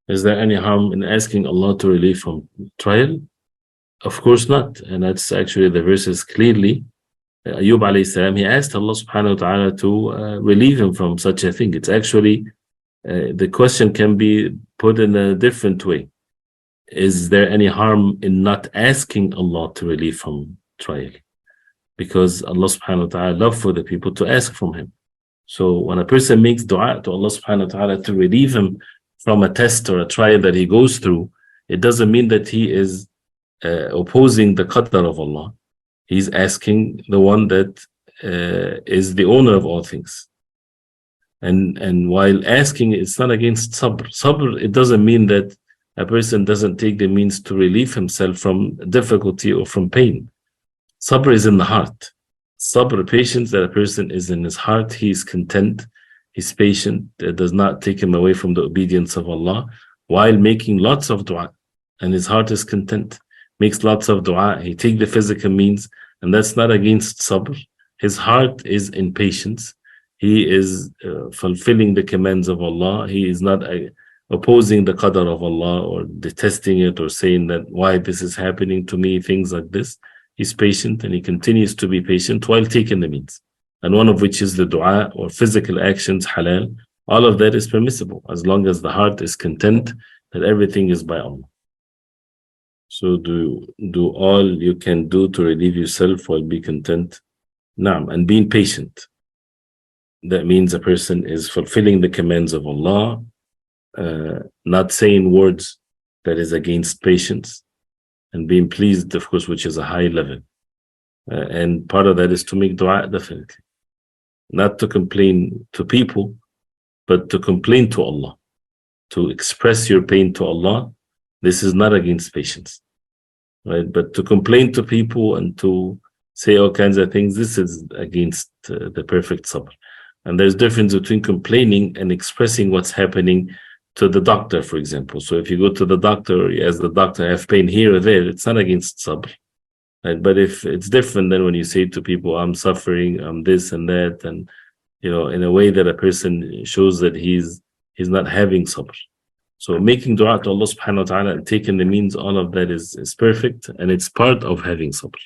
Is there any harm in asking Allah to relieve from trial? Of course not. And that's actually the verses clearly. Ayub alayhi salam, he asked Allah subhanahu wa ta'ala to relieve him from such a thing. It's actually, the question can be put in a different way. Is there any harm in not asking Allah to relieve from trial? Because Allah subhanahu wa ta'ala love for the people to ask from him. So when a person makes dua to Allah subhanahu wa ta'ala to relieve him from a test or a trial that he goes through, it doesn't mean that he is opposing the qadr of Allah. He's asking the one that is the owner of all things. And while asking, it's not against sabr. Sabr, it doesn't mean that a person doesn't take the means to relieve himself from difficulty or from pain. Sabr is in the heart. Sabr, patience, that a person is in his heart, he is content, he's patient, that does not take him away from the obedience of Allah, while making lots of dua. And his heart is content, makes lots of dua. He take the physical means, and that's not against sabr. His heart is in patience. He is fulfilling the commands of Allah. He is not opposing the qadr of Allah or detesting it or saying that why this is happening to me, things like this. He's patient, and he continues to be patient while taking the means. And one of which is the dua or physical actions, halal. All of that is permissible as long as the heart is content that everything is by Allah. So do all you can do to relieve yourself while be content. Naam, and being patient. That means a person is fulfilling the commands of Allah, not saying words that is against patience, and being pleased, of course, which is a high level. And part of that is to make dua, definitely. Not to complain to people, but to complain to Allah. To express your pain to Allah, this is not against patience. Right? But to complain to people and to say all kinds of things, this is against the perfect sabr. And there's difference between complaining and expressing what's happening to the doctor, for example. So if you go to the doctor, as the doctor have pain here or there, it's not against sabr. Right? But if it's different than when you say to people, I'm suffering, I'm this and that, and in a way that a person shows that he's not having sabr. So making dua to Allah subhanahu wa ta'ala and taking the means, all of that is perfect, and it's part of having sabr.